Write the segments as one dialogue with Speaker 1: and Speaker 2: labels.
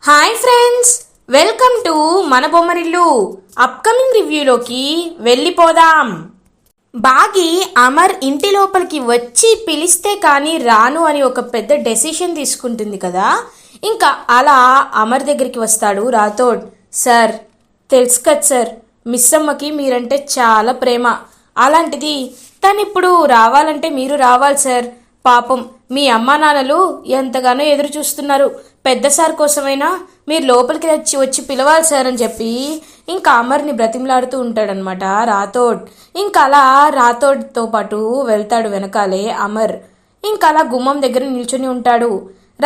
Speaker 1: Hi friends, welcome to మన Bommarillu. Upcoming రివ్యూలోకి వెళ్ళిపోదాం. బాగి అమర్ ఇంటి లోపలికి వచ్చి పిలిస్తే కానీ రాను అని ఒక పెద్ద డెసిషన్ తీసుకుంటుంది కదా. ఇంకా అలా అమర్ దగ్గరికి వస్తాడు రాథోడ్. సార్, తెలుసు కదా సార్, మిస్ అమ్మకి మీరంటే చాలా ప్రేమ. అలాంటిది తనిప్పుడు రావాలంటే మీరు రావాలి సార్. పాపం మీ అమ్మా నాన్నలు ఎంతగానో ఎదురు చూస్తున్నారు. పెద్ద సార్ కోసమైనా మీరు లోపలికి వచ్చి పిలవాలి సార్ అని చెప్పి ఇంకా అమర్ని బ్రతిమలాడుతూ ఉంటాడనమాట రాథోడ్. ఇంకా అలా రాథోడ్తో పాటు వెళ్తాడు వెనకాలే అమర్. ఇంకా అలా గుమ్మం దగ్గర నిల్చొని ఉంటాడు.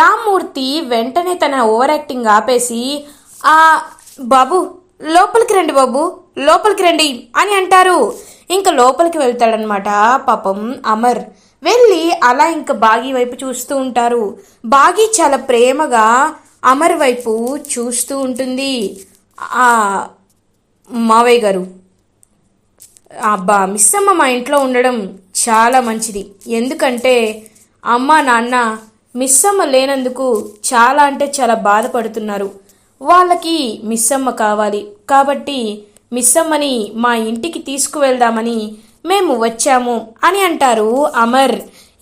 Speaker 1: రామ్మూర్తి వెంటనే తన ఓవర్ యాక్టింగ్ ఆపేసి, బాబు లోపలికి రండి, బాబు లోపలికి రండి అని అంటారు. ఇంకా లోపలికి వెళ్తాడనమాట పాపం అమర్. వెళ్ళి అలా ఇంకా బాగి వైపు చూస్తూ ఉంటారు. బాగి చాలా ప్రేమగా అమర్ వైపు చూస్తూ ఉంటుంది. మావయ్య గారు, అబ్బా మిస్ అమ్మ మా ఇంట్లో ఉండడం చాలా మంచిది. ఎందుకంటే అమ్మ నాన్న మిస్ అమ్మ లేనందుకు చాలా అంటే చాలా బాధపడుతున్నారు. వాళ్ళకి మిస్ అమ్మ కావాలి కాబట్టి మిస్ అమ్మని మా ఇంటికి తీసుకువెళ్దామని మేము వచ్చాము అని అంటారు అమర్.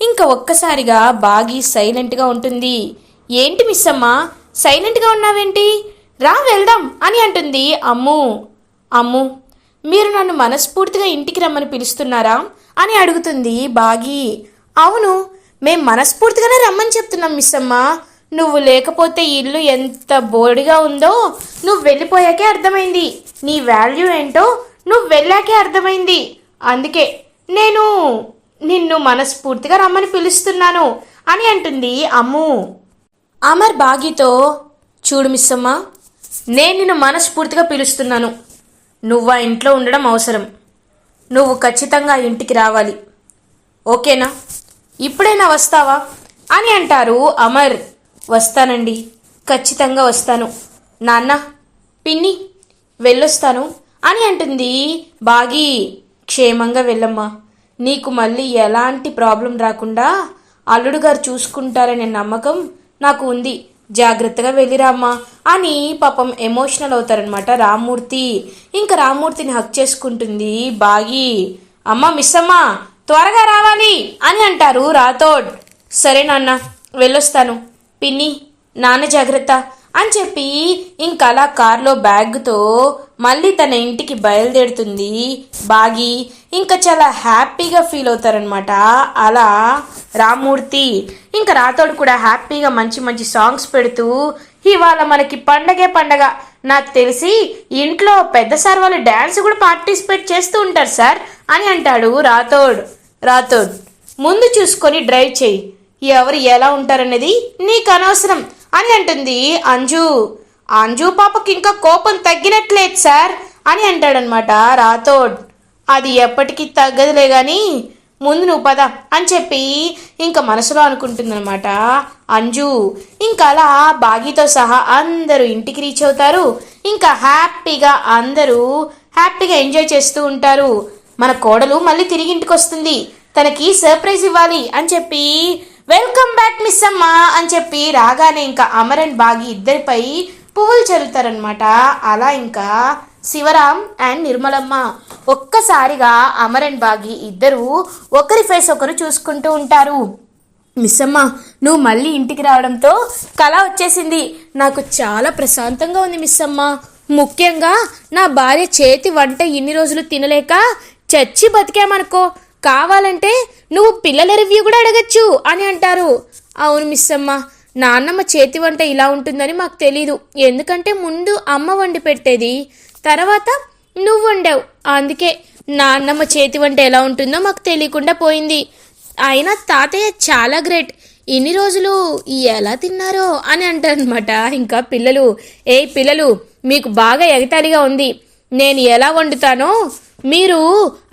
Speaker 1: ఇంకా ఒక్కసారిగా బాగి సైలెంట్గా ఉంటుంది. ఏంటి మిస్ అమ్మ సైలెంట్గా ఉన్నావేంటి, రా వెళ్దాం అని అంటుంది. అమ్ము మీరు నన్ను మనస్ఫూర్తిగా ఇంటికి రమ్మని పిలుస్తున్నారా అని అడుగుతుంది బాగి. అవును, మేం మనస్ఫూర్తిగానే రమ్మని చెప్తున్నాం మిస్ అమ్మ. నువ్వు లేకపోతే ఇల్లు ఎంత బోర్డుగా ఉందో నువ్వు వెళ్ళిపోయాకే అర్థమైంది. నీ వాల్యూ ఏంటో నువ్వు వెళ్ళాకే అర్థమైంది. అందుకే నేను నిన్ను మనస్ఫూర్తిగా రమ్మని పిలుస్తున్నాను అని అంటుంది అమ్ము. అమర్ బాగితో, చూడు మిస్ అమ్మ, నేను నిన్ను మనస్ఫూర్తిగా పిలుస్తున్నాను. నువ్వు ఆ ఇంట్లో ఉండడం అవసరం. నువ్వు ఖచ్చితంగా ఇంటికి రావాలి, ఓకేనా? ఇప్పుడైనా వస్తావా అని అంటారు అమర్. వస్తానండి, ఖచ్చితంగా వస్తాను. నాన్న, పిన్ని, వెళ్ళొస్తాను అని అంటుంది బాగి. క్షేమంగా వెళ్ళమ్మా. నీకు మళ్ళీ ఎలాంటి ప్రాబ్లం రాకుండా అల్లుడు గారు చూసుకుంటారనే నమ్మకం నాకు ఉంది. జాగ్రత్తగా వెళ్ళిరామ్మా అని పాపం ఎమోషనల్ అవుతారనమాట రామ్మూర్తి. ఇంకా రామ్మూర్తిని హక్ చేసుకుంటుంది బాగి. మిస్ అమ్మ త్వరగా రావాలి అని అంటారు రాథోడ్. సరే నాన్న, వెళ్ళొస్తాను. పిన్ని, నాన్న జాగ్రత్త అని చెప్పి ఇంకా అలా కార్లో బ్యాగ్తో మళ్ళీ తన ఇంటికి బయలుదేరుతుంది బాగి. ఇంకా చాలా హ్యాపీగా ఫీల్ అవుతారనమాట అలా రామ్మూర్తి. ఇంకా రాథోడ్ కూడా హ్యాపీగా మంచి మంచి సాంగ్స్ పెడుతూ, ఇవాళ మనకి పండగే పండగ. నాకు తెలిసి ఇంట్లో పెద్ద సార్ వాళ్ళు డ్యాన్స్ కూడా పార్టిసిపేట్ చేస్తూ ఉంటారు సార్ అని అంటాడు రాథోడ్. ముందు చూసుకొని డ్రైవ్ చేయి, ఎవరు ఎలా ఉంటారనేది నీకు అనవసరం అని అంటుంది అంజు పాపకి ఇంకా కోపం తగ్గినట్లేదు సార్ అని అంటాడనమాట రాథోడ్. అది ఎప్పటికీ తగ్గదులే గాని ముందు నువ్వు పద అని చెప్పి ఇంకా మనసులో అనుకుంటుందన్నమాట అంజు. ఇంకా అలా బాగితో సహా అందరూ ఇంటికి రీచ్ అవుతారు. ఇంకా అందరూ హ్యాపీగా ఎంజాయ్ చేస్తూ ఉంటారు. మన కోడలు మళ్ళీ తిరిగి ఇంటికి వస్తుంది, తనకి సర్ప్రైజ్ ఇవ్వాలి అని చెప్పి వెల్కమ్ బ్యాక్ మిస్ అమ్మ అని చెప్పి రాగానే ఇంకా అమర్ అండ్ బాగి ఇద్దరిపై పువ్వులు చల్లుతారనమాట. అలా ఇంకా శివరాం అండ్ నిర్మలమ్మ ఒక్కసారిగా అమర్ అండ్ బాగి ఇద్దరు ఒకరి ఫేస్ ఒకరు చూసుకుంటూ ఉంటారు. మిస్ అమ్మ, నువ్వు మళ్ళీ ఇంటికి రావడంతో కళ వచ్చేసింది. నాకు చాలా ప్రశాంతంగా ఉంది మిస్ అమ్మ. ముఖ్యంగా నా భార్య చేతి వంట ఇన్ని రోజులు తినలేక చచ్చి బతికామనుకో, కావాలంటే నువ్వు పిల్లల రివ్యూ కూడా అడగచ్చు అని అంటారు. అవును మిస్ అమ్మ, నాన్నమ్మ చేతి వంట ఇలా ఉంటుందని మాకు తెలీదు. ఎందుకంటే ముందు అమ్మ వండి పెట్టేది, తర్వాత నువ్వు వండావు. అందుకే నాన్నమ్మ చేతి వంట ఎలా ఉంటుందో మాకు తెలియకుండా పోయింది. అయినా తాతయ్య చాలా గ్రేట్, ఇన్ని రోజులు ఎలా తిన్నారో అని అంటారనమాట. ఇంకా పిల్లలు మీకు బాగా ఎగతాళిగా ఉంది. నేను ఎలా వండుతానో మీరు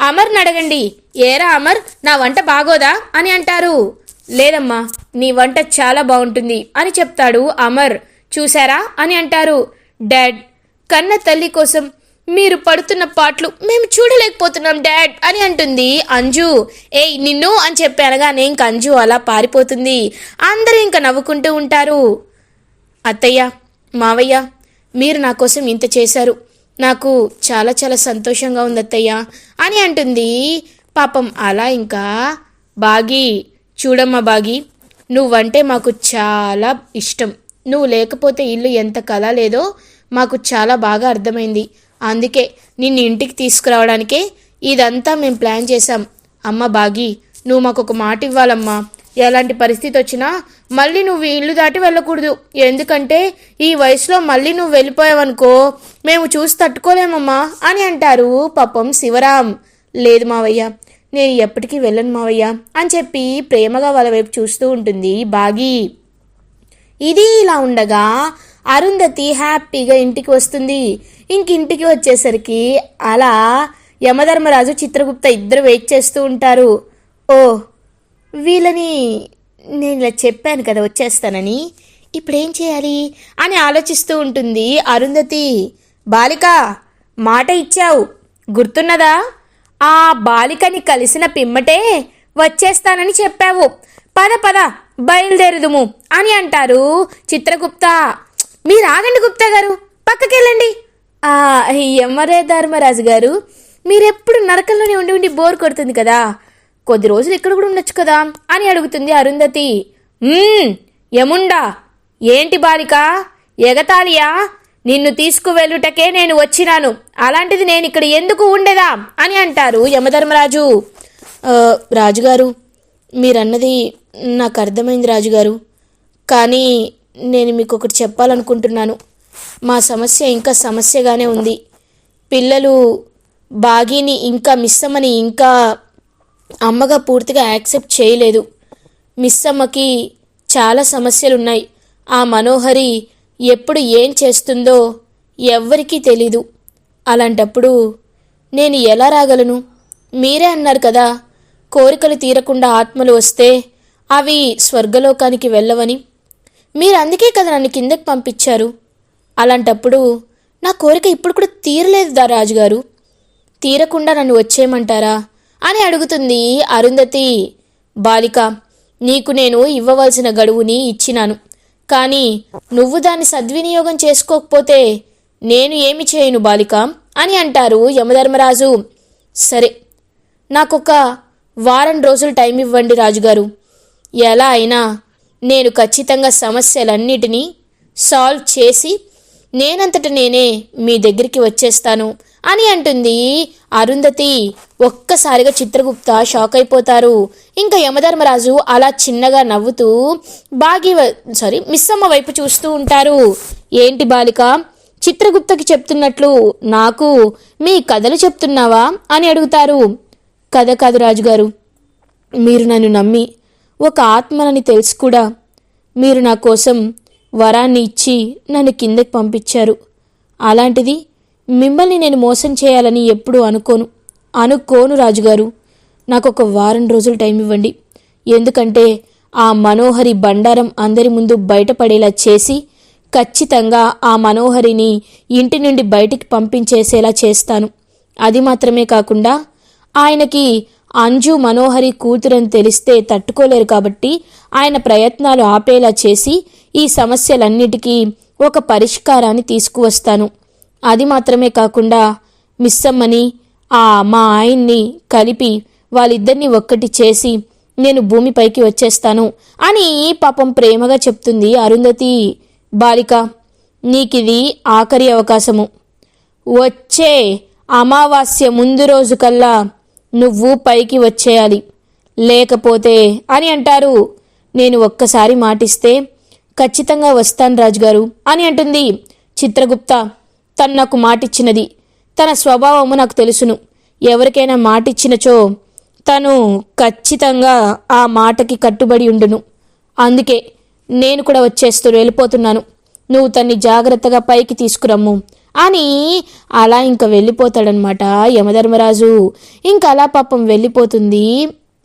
Speaker 1: అమర్ని అడగండి. ఏరా అమర్, నా వంట బాగోదా అని అంటారు. లేదమ్మా, నీ వంట చాలా బాగుంటుంది అని చెప్తాడు అమర్. చూసారా అని అంటారు. డాడ్, కన్న తల్లి కోసం మీరు పడుతున్న పాటలు మేము చూడలేకపోతున్నాం డాడ్ అని అంటుంది అంజు. ఏయ్ నిన్ను అని చెప్పి అనగానే ఇంక అంజు అలా పారిపోతుంది. అందరూ ఇంకా నవ్వుకుంటూ ఉంటారు. అత్తయ్య, మావయ్య, మీరు నా కోసం ఇంత చేశారు, నాకు చాలా చాలా సంతోషంగా ఉంది అత్తయ్య అని అంటుంది. పాపం అలా ఇంకా బాగి, చూడమ్మా బాగి, నువ్వంటే మాకు చాలా ఇష్టం. నువ్వు లేకపోతే ఇల్లు ఎంత కళ లేదో మాకు చాలా బాగా అర్థమైంది. అందుకే నిన్ను ఇంటికి తీసుకురావడానికే ఇదంతా మేము ప్లాన్ చేశాం. అమ్మ బాగి, నువ్వు మాకు ఒక మాట ఇవ్వాలమ్మా. ఎలాంటి పరిస్థితి వచ్చినా మళ్ళీ నువ్వు ఇల్లు దాటి వెళ్ళకూడదు. ఎందుకంటే ఈ వయసులో మళ్ళీ నువ్వు వెళ్ళిపోయావనుకో మేము చూసి తట్టుకోలేమమ్మా అని అంటారు పాపం శివరాం. లేదు మావయ్య, నేను ఎప్పటికీ వెళ్ళను మావయ్య అని చెప్పి ప్రేమగా వాళ్ళ వైపు చూస్తూ ఉంటుంది బాగి. ఇది ఇలా ఉండగా అరుంధతి హ్యాపీగా ఇంటికి వస్తుంది. ఇంటికి వచ్చేసరికి అలా యమధర్మరాజు, చిత్రగుప్త ఇద్దరు వెయిట్ చేస్తూ ఉంటారు. ఓ, వీళ్ళని నేను ఇలా చెప్పాను కదా వచ్చేస్తానని, ఇప్పుడేం చేయాలి అని ఆలోచిస్తూ ఉంటుంది అరుంధతి. బాలిక, మాట ఇచ్చావు గుర్తున్నదా? ఆ బాలికని కలిసిన పిమ్మటే వచ్చేస్తానని చెప్పావు. పద పద బయలుదేరుదుము అని అంటారు చిత్రగుప్త. మీరు ఆగండి గుప్తా గారు, పక్కకెళ్ళండి. యమరే ధర్మరాజు గారు, మీరెప్పుడు నరకంలోనే ఉండి ఉండి బోర్ కొడుతుంది కదా, కొద్ది రోజులు ఇక్కడ కూడా ఉండొచ్చు కదా అని అడుగుతుంది అరుంధతి. యముండా, ఏంటి బాలిక ఎగతాళియా? నిన్ను తీసుకువెళ్ళుటకే నేను వచ్చినాను, అలాంటిది నేను ఇక్కడ ఎందుకు ఉండేదా అని అంటారు యమధర్మరాజు. రాజుగారు, మీరన్నది నాకు అర్థమైంది రాజుగారు, కానీ నేను మీకు ఒకటి చెప్పాలనుకుంటున్నాను. మా సమస్య ఇంకా సమస్యగానే ఉంది. పిల్లలు బాగీని ఇంకా మిస్సమ్మని ఇంకా అమ్మగా పూర్తిగా యాక్సెప్ట్ చేయలేదు. మిస్సమ్మకి చాలా సమస్యలున్నాయి. ఆ మనోహరి ఎప్పుడు ఏం చేస్తుందో ఎవ్వరికీ తెలీదు. అలాంటప్పుడు నేను ఎలా రాగలను? మీరే అన్నారు కదా, కోరికలు తీరకుండా ఆత్మలు వస్తే అవి స్వర్గలోకానికి వెళ్ళవని. మీరు అందుకే కదా నన్ను కిందకి పంపించారు. అలాంటప్పుడు నా కోరిక ఇప్పుడు కూడా తీరలేదు రాజుగారు. తీరకుండా నన్ను వచ్చేయమంటారా అని అడుగుతుంది అరుంధతి. బాలిక, నీకు నేను ఇవ్వవలసిన గడువుని ఇచ్చినాను, కానీ నువ్వు దాన్ని సద్వినియోగం చేసుకోకపోతే నేను ఏమి చేయను బాలిక అని అంటారు యమధర్మరాజు. సరే, నాకొక వారం రోజులు టైం ఇవ్వండి రాజుగారు. ఎలా అయినా నేను ఖచ్చితంగా సమస్యలన్నిటినీ సాల్వ్ చేసి నేనంతట నేనే మీ దగ్గరికి వచ్చేస్తాను అని అంటుంది అరుంధతి. ఒక్కసారిగా చిత్రగుప్త షాక్ అయిపోతారు. ఇంకా యమధర్మరాజు అలా చిన్నగా నవ్వుతూ మిస్సమ్మ వైపు చూస్తూ ఉంటారు. ఏంటి బాలిక, చిత్రగుప్తకి చెప్తున్నట్లు నాకు మీ కథలు చెప్తున్నావా అని అడుగుతారు. కథ కాదు రాజుగారు, మీరు నన్ను నమ్మి ఒక ఆత్మనని తెలుసు కూడా మీరు నా కోసం వరాన్ని ఇచ్చి నన్ను కిందకి పంపించారు. అలాంటిది మిమ్మల్ని నేను మోసం చేయాలని ఎప్పుడూ అనుకోను రాజుగారు. నాకు ఒక వారం రోజులు టైం ఇవ్వండి. ఎందుకంటే ఆ మనోహరి బండారం అందరి ముందు బయటపడేలా చేసి ఖచ్చితంగా ఆ మనోహరిని ఇంటి నుండి బయటికి పంపించేసేలా చేస్తాను. అది మాత్రమే కాకుండా ఆయనకి అంజు మనోహరి కూతురని తెలిస్తే తట్టుకోలేరు కాబట్టి ఆయన ప్రయత్నాలు ఆపేలా చేసి ఈ సమస్యలన్నిటికీ ఒక పరిష్కారాన్ని తీసుకువస్తాను. అది మాత్రమే కాకుండా మిస్సమ్మని మా ఆయన్ని కలిపి వాళ్ళిద్దరినీ ఒక్కటి చేసి నేను భూమిపైకి వచ్చేస్తాను అని పాపం ప్రేమగా చెప్తుంది అరుంధతి. బాలిక, నీకిది ఆఖరి అవకాశము. వచ్చే అమావాస్య ముందు రోజు కల్లా నువ్వు పైకి వచ్చేయాలి, లేకపోతే అని అంటారు. నేను ఒక్కసారి మాటిస్తే ఖచ్చితంగా వస్తాను రాజుగారు అని అంటుంది చిత్రగుప్త. తను నాకు మాటిచ్చినది, తన స్వభావము నాకు తెలుసును. ఎవరికైనా మాటిచ్చినచో తను ఖచ్చితంగా ఆ మాటకి కట్టుబడి ఉండును. అందుకే నేను కూడా వెళ్ళిపోతున్నాను. నువ్వు తన్ని జాగ్రత్తగా పైకి తీసుకురమ్ము అని అలా ఇంకా వెళ్ళిపోతాడనమాట యమధర్మరాజు. ఇంకా అలా పాపం వెళ్ళిపోతుంది.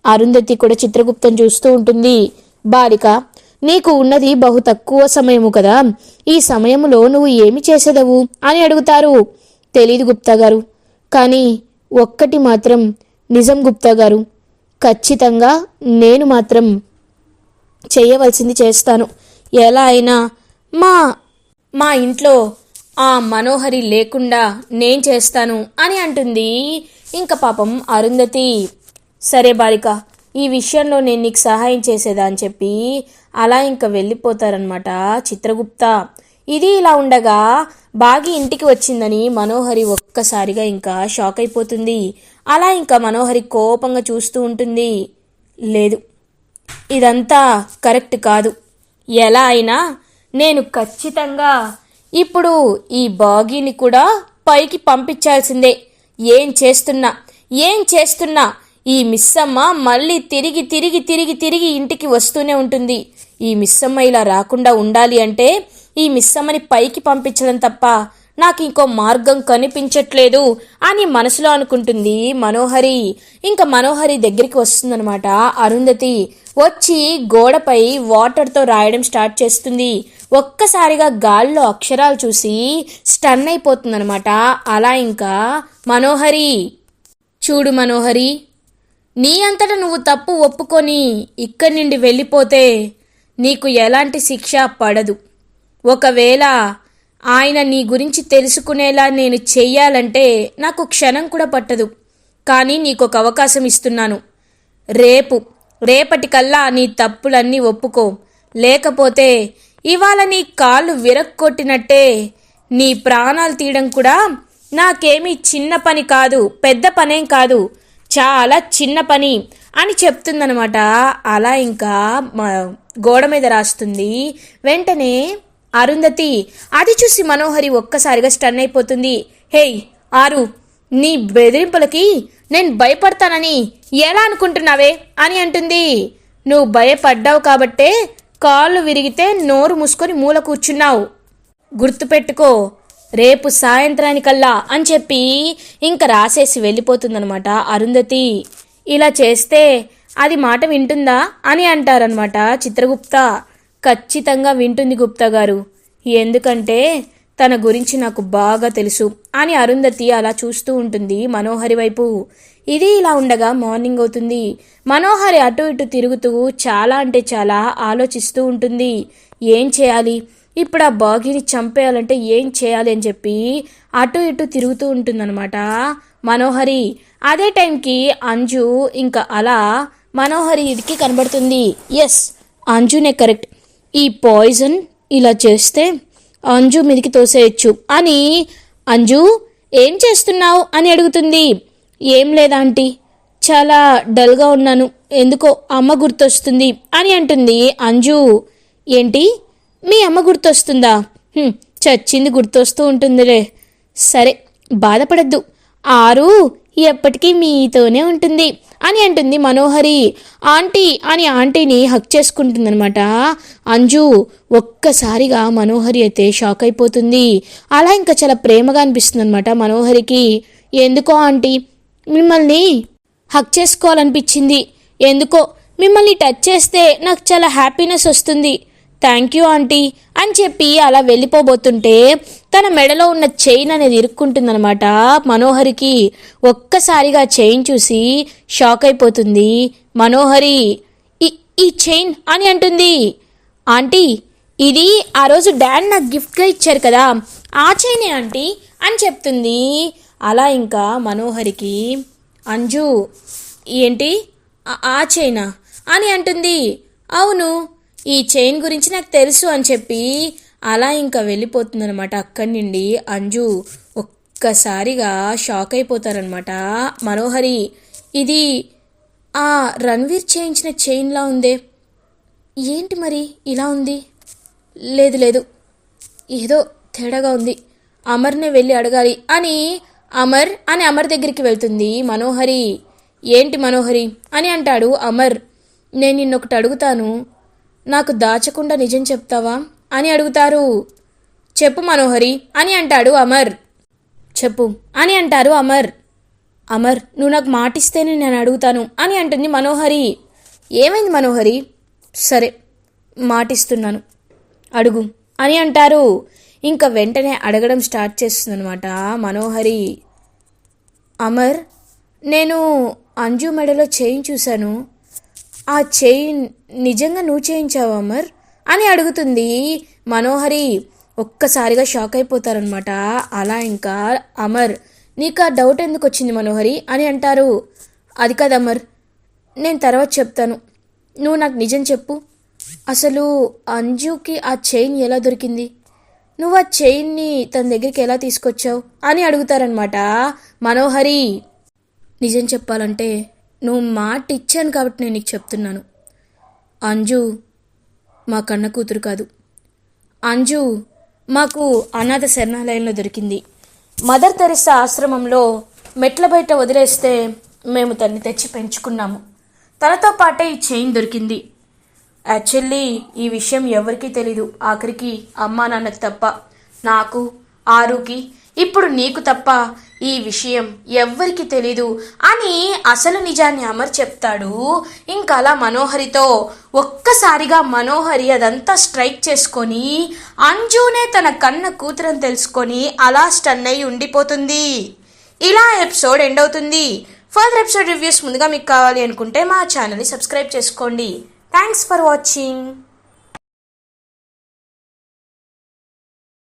Speaker 1: అరుంధతి కూడా చిత్రగుప్తం చూస్తూ ఉంటుంది. బాలిక, నీకు ఉన్నది బహు తక్కువ సమయము కదా, ఈ సమయంలో నువ్వు ఏమి చేసేదవు అని అడుగుతారు. తెలీదు గుప్తా గారు, కానీ ఒక్కటి మాత్రం నిజం గుప్తా గారు, ఖచ్చితంగా నేను మాత్రం చేయవలసింది చేస్తాను. ఎలా అయినా మా మా ఇంట్లో ఆ మనోహరి లేకుండా నేను చేస్తాను అని అంటుంది. ఇంకా పాపం అరుంధతి, సరే బాలిక, ఈ విషయంలో నేను నీకు సహాయం చేసేదా అని చెప్పి అలా ఇంకా వెళ్ళిపోతారనమాట చిత్రగుప్త. ఇది ఇలా ఉండగా బాగి ఇంటికి వచ్చిందని మనోహరి ఒక్కసారిగా ఇంకా షాక్ అయిపోతుంది. అలా ఇంకా మనోహరి కోపంగా చూస్తూ ఉంటుంది. లేదు, ఇదంతా కరెక్ట్ కాదు. ఎలా అయినా నేను ఖచ్చితంగా ఇప్పుడు ఈ బాగీని కూడా పైకి పంపించాల్సిందే. ఏం చేస్తున్నా ఈ మిస్సమ్మ మళ్ళీ తిరిగి తిరిగి తిరిగి తిరిగి ఇంటికి వస్తూనే ఉంటుంది. ఈ మిస్సమ్మ ఇలా రాకుండా ఉండాలి అంటే ఈ మిస్సమ్మని పైకి పంపించడం తప్ప నాకు ఇంకో మార్గం కనిపించట్లేదు అని మనసులో అనుకుంటుంది మనోహరి. ఇంకా మనోహరి దగ్గరికి వస్తుందనమాట అరుంధతి. వచ్చి గోడపై వాటర్తో రాయడం స్టార్ట్ చేస్తుంది. ఒక్కసారిగా గాల్లో అక్షరాలు చూసి స్టన్ అయిపోతుందనమాట. అలా ఇంకా మనోహరి, చూడు మనోహరి, నీ అంతటా నువ్వు తప్పు ఒప్పుకొని ఇక్కడి నుండి వెళ్ళిపోతే నీకు ఎలాంటి శిక్ష పడదు. ఒకవేళ ఆయన నీ గురించి తెలుసుకునేలా నేను చెయ్యాలంటే నాకు క్షణం కూడా పట్టదు. కానీ నీకొక అవకాశం ఇస్తున్నాను. రేపటికల్లా నీ తప్పులన్నీ ఒప్పుకో. లేకపోతే ఇవాళ నీ కాళ్ళు విరక్కొట్టినట్టే నీ ప్రాణాలు తీయడం కూడా నాకేమీ చిన్న పని కాదు, పెద్ద పనేం కాదు, చాలా చిన్న పని అని చెప్తుందనమాట. అలా ఇంకా గోడ మీద రాస్తుంది. వెంటనే అరుంధతి అది చూసి మనోహరి ఒక్కసారిగా స్టన్ అయిపోతుంది. హేయ్ ఆరు, నీ బెదిరింపులకి నేను భయపడతానని ఎలా అనుకుంటున్నావే అని అంటుంది. నువ్వు భయపడ్డావు కాబట్టే కాళ్ళు విరిగితే నోరు మూసుకొని మూల కూర్చున్నావు. గుర్తుపెట్టుకో, రేపు సాయంత్రానికల్లా అని చెప్పి ఇంకా రాసేసి వెళ్ళిపోతుందనమాట అరుంధతి. ఇలా చేస్తే అది మాట వింటుందా అని అంటారనమాట చిత్రగుప్త. ఖచ్చితంగా వింటుంది గుప్తా గారు, ఎందుకంటే తన గురించి నాకు బాగా తెలుసు అని అరుంధతి అలా చూస్తూ ఉంటుంది మనోహరి వైపు. ఇది ఇలా ఉండగా మార్నింగ్ అవుతుంది. మనోహరి అటు ఇటు తిరుగుతూ చాలా అంటే చాలా ఆలోచిస్తూ ఉంటుంది. ఏం చేయాలి ఇప్పుడు, ఆ బాగిని చంపేయాలంటే ఏం చేయాలి అని చెప్పి అటు ఇటు తిరుగుతూ ఉంటుందన్నమాట మనోహరి. అదే టైంకి అంజు ఇంకా అలా మనోహరికి కనబడుతుంది. ఎస్, అంజునే కరెక్ట్. ఈ పాయిజన్ ఇలా చేస్తే అంజు మీదికి తోసేయచ్చు అని. అంజు ఏం చేస్తున్నావు అని అడుగుతుంది. ఏం లేదా ఆంటీ, చాలా డల్గా ఉన్నాను, ఎందుకో అమ్మ గుర్తొస్తుంది అని అంటుంది అంజు. ఏంటి, మీ అమ్మ గుర్తొస్తుందా? చచ్చింది గుర్తొస్తూ ఉంటుందిలే. సరే బాధపడద్దు, ఆరు ఎప్పటికీ మీతోనే ఉంటుంది అని అంటుంది మనోహరి. ఆంటీ అని ఆంటీని హక్ చేసుకుంటుందనమాట అంజు. ఒక్కసారిగా మనోహరి అయితే షాక్ అయిపోతుంది. అలా ఇంకా చాలా ప్రేమగా అనిపిస్తుంది అనమాట మనోహరికి. ఎందుకో ఆంటీ మిమ్మల్ని హక్ చేసుకోవాలనిపించింది, ఎందుకో మిమ్మల్ని టచ్ చేస్తే నాకు చాలా హ్యాపీనెస్ వస్తుంది. థ్యాంక్ యూ ఆంటీ అని చెప్పి అలా వెళ్ళిపోబోతుంటే తన మెడలో ఉన్న చైన్ అనేది ఇరుక్కుంటుందనమాట మనోహరికి. ఒక్కసారిగా చైన్ చూసి షాక్ అయిపోతుంది మనోహరి. ఈ చైన్ అని అంటుంది. ఆంటీ, ఇది ఆ రోజు డాడ్ నాకు గిఫ్ట్గా ఇచ్చారు కదా, ఆ చైనే ఆంటీ అని చెప్తుంది. అలా ఇంకా మనోహరికి అంజు, ఏంటి ఆ చైనా అని అంటుంది. అవును, ఈ చైన్ గురించి నాకు తెలుసు అని చెప్పి అలా ఇంకా వెళ్ళిపోతుందనమాట అక్కడి నుండి అంజు. ఒక్కసారిగా షాక్ అయిపోతారనమాట మనోహరి. ఇది ఆ రణ్వీర్ చేయించిన చైన్లా ఉందే, ఏంటి మరి ఇలా ఉంది? లేదు, ఏదో తేడాగా ఉంది, అమర్నే వెళ్ళి అడగాలి అని అమర్ దగ్గరికి వెళ్తుంది మనోహరి. ఏంటి మనోహరి అని అంటాడు అమర్. నేను నిన్నొకటి అడుగుతాను, నాకు దాచకుండా నిజం చెప్తావా అని అడుగుతారు. చెప్పు మనోహరి అని అంటాడు అమర్. చెప్పు అని అంటారు అమర్. నువ్వు నాకు మాటిస్తేనే నేను అడుగుతాను అని అంటుంది మనోహరి. ఏమైంది మనోహరి? సరే మాటిస్తున్నాను, అడుగు అని అంటారు. ఇంకా వెంటనే అడగడం స్టార్ట్ చేస్తుందనమాట మనోహరి. అమర్, నేను అంజు మెడలో చైన్ చూశాను, ఆ చైన్ నిజంగా నువ్వు చేయించావు అమర్ అని అడుగుతుంది మనోహరి. ఒక్కసారిగా షాక్ అయిపోతారనమాట. అలా ఇంకా అమర్, నీకు ఆ డౌట్ ఎందుకు వచ్చింది మనోహరి అని అంటారు. అది కాదు అమర్, నేను తర్వాత చెప్తాను, నువ్వు నాకు నిజం చెప్పు, అసలు అంజుకి ఆ చైన్ ఎలా దొరికింది, నువ్వు ఆ చైన్ని తన దగ్గరికి ఎలా తీసుకొచ్చావు అని అడుగుతారనమాట. మనోహరి, నిజం చెప్పాలంటే నువ్వు మాట ఇచ్చాను కాబట్టి నేను నీకు చెప్తున్నాను. అంజు మా కన్న కూతురు కాదు. అంజు మాకు అనాథ శరణాలయంలో దొరికింది. మదర్ తెరిసా ఆశ్రమంలో మెట్ల బయట వదిలేస్తే మేము తన్ని తెచ్చి పెంచుకున్నాము. తనతో పాటే ఈ చైన్ దొరికింది. యాక్చువల్లీ ఈ విషయం ఎవరికీ తెలీదు, ఆఖరికి అమ్మా నాన్నకు తప్ప. నాకు, ఆరుకి, ఇప్పుడు నీకు తప్ప ఈ విషయం ఎవ్వరికి తెలీదు అని అసలు నిజాన్ని అమర్ చెప్తాడు. ఇంకా అలా మనోహరితో ఒక్కసారిగా మనోహరి అదంతా స్ట్రైక్ చేసుకొని అంజునే తన కన్న కూతురని తెలుసుకొని అలా స్టన్ అయి ఉండిపోతుంది. ఇలా ఎపిసోడ్ ఎండ్ అవుతుంది. ఫర్దర్ ఎపిసోడ్ రివ్యూస్ ముందుగా మీకు కావాలి అనుకుంటే మా ఛానల్ని సబ్స్క్రైబ్ చేసుకోండి. Thanks for watching.